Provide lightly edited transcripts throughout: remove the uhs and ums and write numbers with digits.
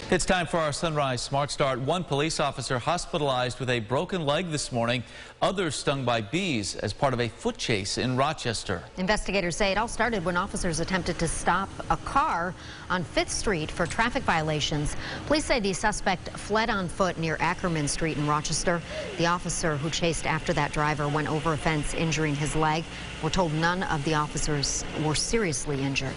It's time for our Sunrise Smart Start. One police officer hospitalized with a broken leg this morning. Others stung by bees as part of a foot chase in Rochester. Investigators say it all started when officers attempted to stop a car on 5th Street for traffic violations. Police say the suspect fled on foot near Ackerman Street in Rochester. The officer who chased after that driver went over a fence, injuring his leg. We're told none of the officers were seriously injured.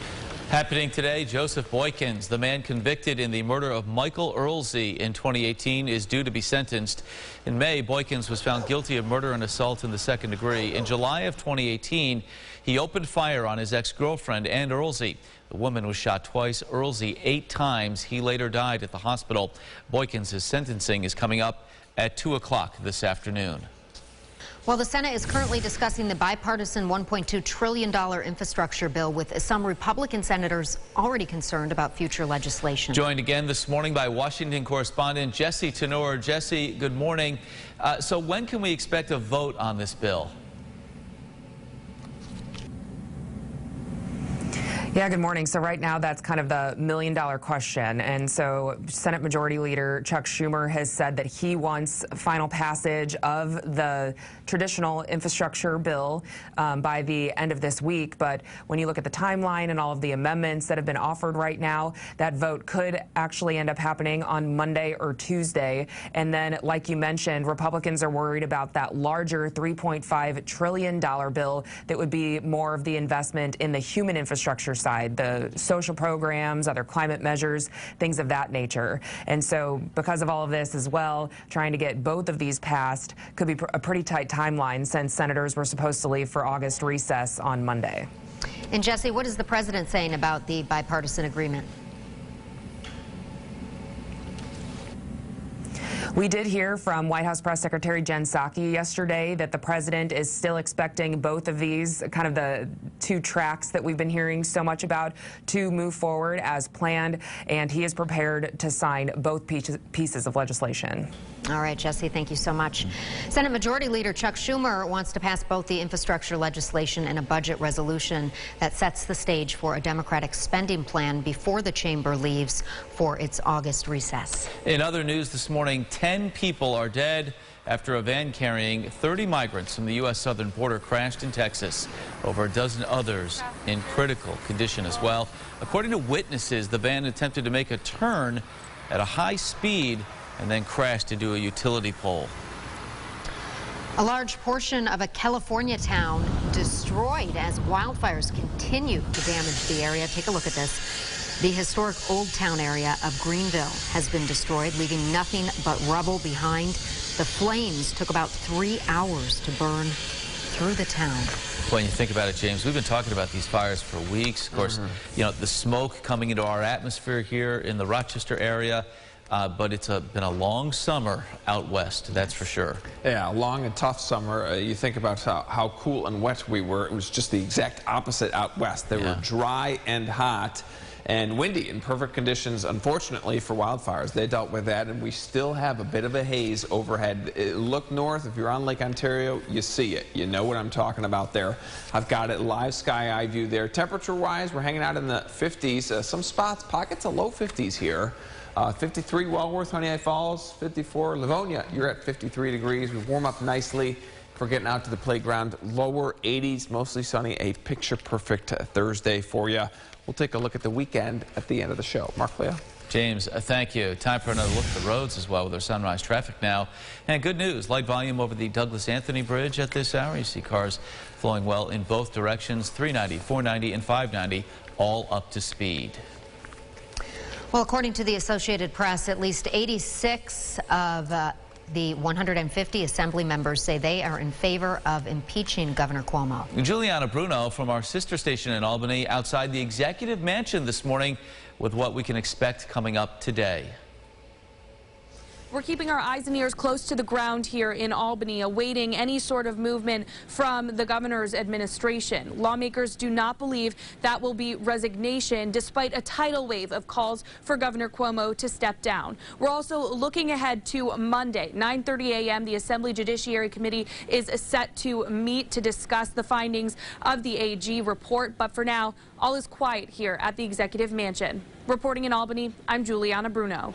Happening today, Joseph Boykins, the man convicted in the murder of Michael Earlsey in 2018, is due to be sentenced. In May, Boykins was found guilty of murder and assault in the second degree. In July of 2018, he opened fire on his ex-girlfriend and Earlsey. The woman was shot twice, Earlsey 8 times. He later died at the hospital. Boykins' sentencing is coming up at 2 o'clock this afternoon. Well, the Senate is currently discussing the bipartisan $1.2 trillion infrastructure bill, with some Republican senators already concerned about future legislation. Joined again this morning by Washington correspondent Jesse Tenor. Jesse, good morning. So when can we expect a vote on this bill? Yeah, good morning. So right now, that's kind of the million-dollar question. And so Senate Majority Leader Chuck Schumer has said that he wants final passage of the traditional infrastructure bill by the end of this week. But when you look at the timeline and all of the amendments that have been offered right now, that vote could actually end up happening on Monday or Tuesday. And then, like you mentioned, Republicans are worried about that larger $3.5 trillion bill that would be more of the investment in the human infrastructure side, the social programs, other climate measures, things of that nature. And so because of all of this as well, trying to get both of these passed could be a pretty tight timeline, since senators were supposed to leave for August recess on Monday. And Jesse, what is the president saying about the bipartisan agreement? We did hear from White House Press Secretary Jen Psaki yesterday that the president is still expecting both of these, kind of the two tracks that we've been hearing so much about, to move forward as planned, and he is prepared to sign both pieces of legislation. All right, Jesse, thank you so much. Senate Majority Leader Chuck Schumer wants to pass both the infrastructure legislation and a budget resolution that sets the stage for a Democratic spending plan before the chamber leaves for its August recess. In other news this morning, 10 people are dead after a van carrying 30 migrants from the U.S. southern border crashed in Texas. Over a dozen others in critical condition as well. According to witnesses, the van attempted to make a turn at a high speed and then crashed into a utility pole. A large portion of a California town destroyed as wildfires continue to damage the area. Take a look at this. The historic Old Town area of Greenville has been destroyed, leaving nothing but rubble behind. The flames took about 3 hours to burn through the town. When you think about it, James, we've been talking about these fires for weeks. Of course, you know, the smoke coming into our atmosphere here in the Rochester area. But it's been a long summer out west, that's for sure. Yeah, a long and tough summer. You think about how cool and wet we were. It was just the exact opposite out west. They were dry and hot and windy in perfect conditions, unfortunately, for wildfires. They dealt with that, and we still have a bit of a haze overhead. Look north. If you're on Lake Ontario, you see it. You know what I'm talking about there. I've got it live sky eye view there. Temperature-wise, we're hanging out in the 50s. Some spots, pockets of low 50s here. 53 Walworth, Honey Falls, 54 Livonia. You're at 53 degrees. We warm up nicely for getting out to the playground. Lower 80s, mostly sunny. A picture-perfect Thursday for you. We'll take a look at the weekend at the end of the show. Mark Leo. James, thank you. Time for another look at the roads as well with our sunrise traffic now. And good news, light volume over the Douglas-Anthony Bridge at this hour. You see cars flowing well in both directions. 390, 490, and 590, all up to speed. Well, according to the Associated Press, at least 86 of the 150 Assembly members say they are in favor of impeaching Governor Cuomo. Juliana Bruno from our sister station in Albany outside the Executive Mansion this morning with what we can expect coming up today. we're keeping our eyes and ears close to the ground here in Albany, awaiting any sort of movement from the governor's administration. Lawmakers do not believe that will be resignation, despite a tidal wave of calls for Governor Cuomo to step down. We're also looking ahead to Monday, 9:30 a.m. The Assembly Judiciary Committee is set to meet to discuss the findings of the AG report. But for now, all is quiet here at the Executive Mansion. Reporting in Albany, I'm Juliana Bruno.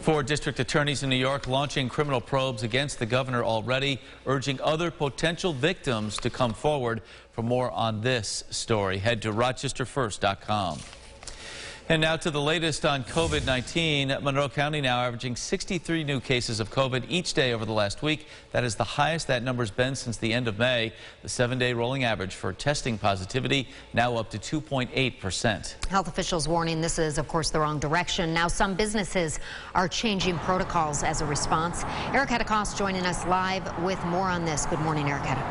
4 district attorneys in New York launching criminal probes against the governor already, urging other potential victims to come forward. For more on this story, head to rochesterfirst.com. And now to the latest on COVID-19. Monroe County now averaging 63 new cases of COVID each day over the last week. That is the highest that number's been since the end of May. The 7-day rolling average for testing positivity now up to 2.8%. Health officials warning this is, of course, the wrong direction. Now some businesses are changing protocols as a response. Erica DeCoste joining us live with more on this. Good morning, Erica.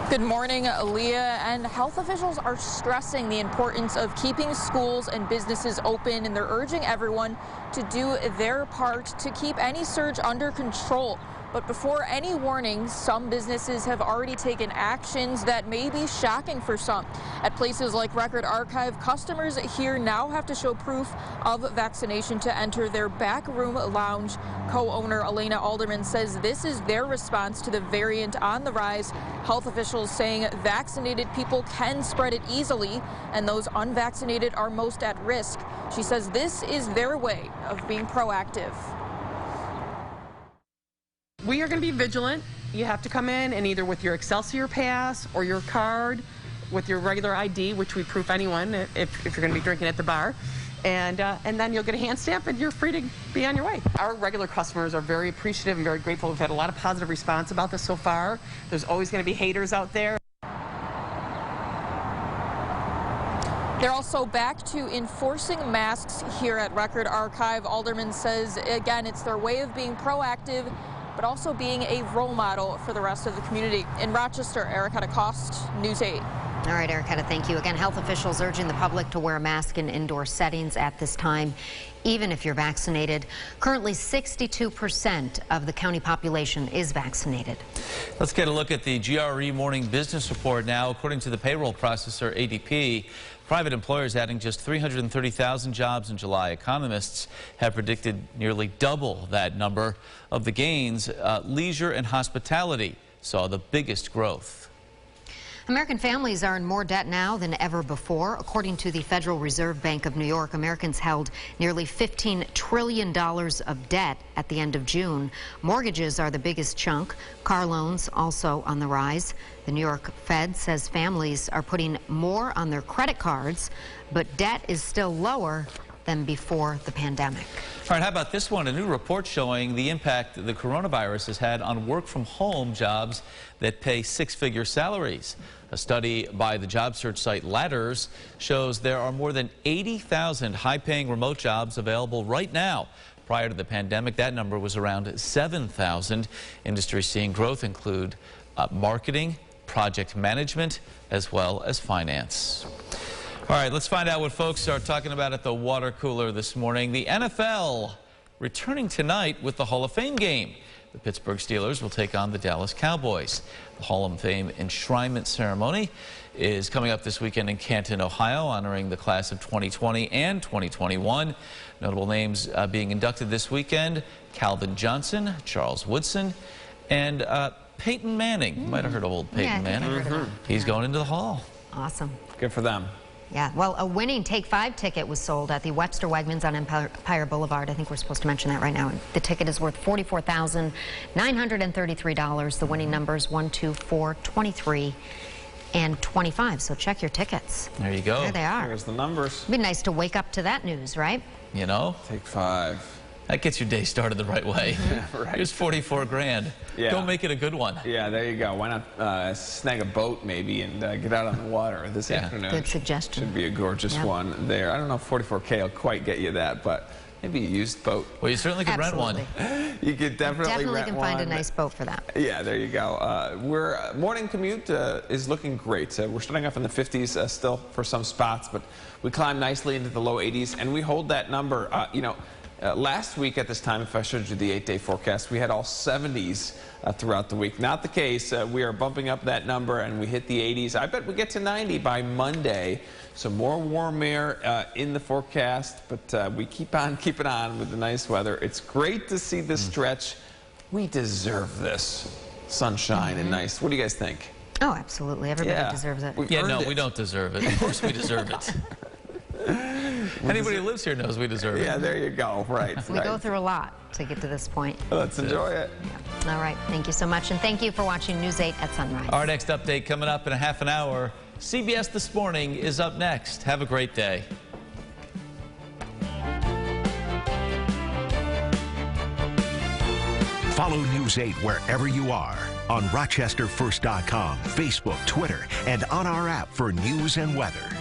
Good morning, Leah. And health officials are stressing the importance of keeping schools and businesses open, and they're urging everyone to do their part to keep any surge under control. But before any warnings, some businesses have already taken actions that may be shocking for some. At places like Record Archive, customers here now have to show proof of vaccination to enter their backroom lounge. Co-owner Elena Alderman says this is their response to the variant on the rise. Health officials saying vaccinated people can spread it easily, and those unvaccinated are most at risk. She says this is their way of being proactive. We are going to be vigilant. You have to come in and either with your Excelsior pass or your card with your regular ID, which we proof anyone if you're going to be drinking at the bar. And then you'll get a hand stamp and you're free to be on your way. Our regular customers are very appreciative and very grateful. We've had a lot of positive response about this so far. There's always going to be haters out there. They're also back to enforcing masks here at Record Archive. Alderman says, again, it's their way of being proactive, but also being a role model for the rest of the community. In Rochester, Erica DeCoste, News 8. All right, Erica, thank you. Again, health officials urging the public to wear a mask in indoor settings at this time, even if you're vaccinated. Currently, 62% of the county population is vaccinated. Let's get a look at the GRE Morning Business Report now. According to the payroll processor ADP, private employers adding just 330,000 jobs in July. Economists have predicted nearly double that number. Of the gains, leisure and hospitality saw the biggest growth. American families are in more debt now than ever before. According to the Federal Reserve Bank of New York, Americans held nearly $15 trillion of debt at the end of June. Mortgages are the biggest chunk. Car loans also on the rise. The New York Fed says families are putting more on their credit cards, but debt is still lower than before the pandemic. All right, how about this one? A new report showing the impact the coronavirus has had on work-from-home jobs that pay 6-figure salaries. A study by the job search site Ladders shows there are more than 80,000 high-paying remote jobs available right now. Prior to the pandemic, that number was around 7,000. Industries seeing growth include marketing, project management, as well as finance. All right, let's find out what folks are talking about at the water cooler this morning. The NFL returning tonight with the Hall of Fame game. The Pittsburgh Steelers will take on the Dallas Cowboys. The Hall of Fame enshrinement ceremony is coming up this weekend in Canton, Ohio, honoring the class of 2020 and 2021. Notable names being inducted this weekend: Calvin Johnson, Charles Woodson, and Peyton Manning. You might have heard of old Peyton Manning. He's going into the Hall. Awesome. Good for them. Yeah, well, a winning Take 5 ticket was sold at the Webster Wegmans on Empire Boulevard. I think we're supposed to mention that right now. The ticket is worth $44,933. The winning numbers 1, 2, 4, 23, and 25. So check your tickets. There you go. There they are. There's the numbers. It'd be nice to wake up to that news, right? You know? Take 5. That gets your day started the right way. Right. Here's 44 grand. Yeah. Go make it a good one. Yeah, there you go. Why not snag a boat maybe and get out on the water this afternoon? Good suggestion. Should be a gorgeous one there. I don't know if 44K will quite get you that, but maybe a used boat. Well, you certainly could rent one. You could definitely rent can one. find a nice boat for that. Yeah, there you go. Morning commute is looking great. We're starting off in the 50s still for some spots, but we climb nicely into the low 80s, and we hold that number. You know, Last week at this time, if I showed you the 8-day forecast, we had all 70s throughout the week. Not the case. We are bumping up that number, and we hit the 80s. I bet we get to 90 by Monday. So more warm air in the forecast, but we keep on keeping on with the nice weather. It's great to see this stretch. We deserve this sunshine and nice. What do you guys think? Oh, absolutely. Everybody deserves it. We've Yeah, earned no, it. we don't deserve it. Of course we deserve it. Anybody who lives here knows we deserve it. Yeah, there you go. Right. We go through a lot to get to this point. Let's enjoy it. Yeah. All right. Thank you so much. And thank you for watching News 8 at Sunrise. Our next update coming up in a half an hour. CBS This Morning is up next. Have a great day. Follow News 8 wherever you are on RochesterFirst.com, Facebook, Twitter, and on our app for news and weather.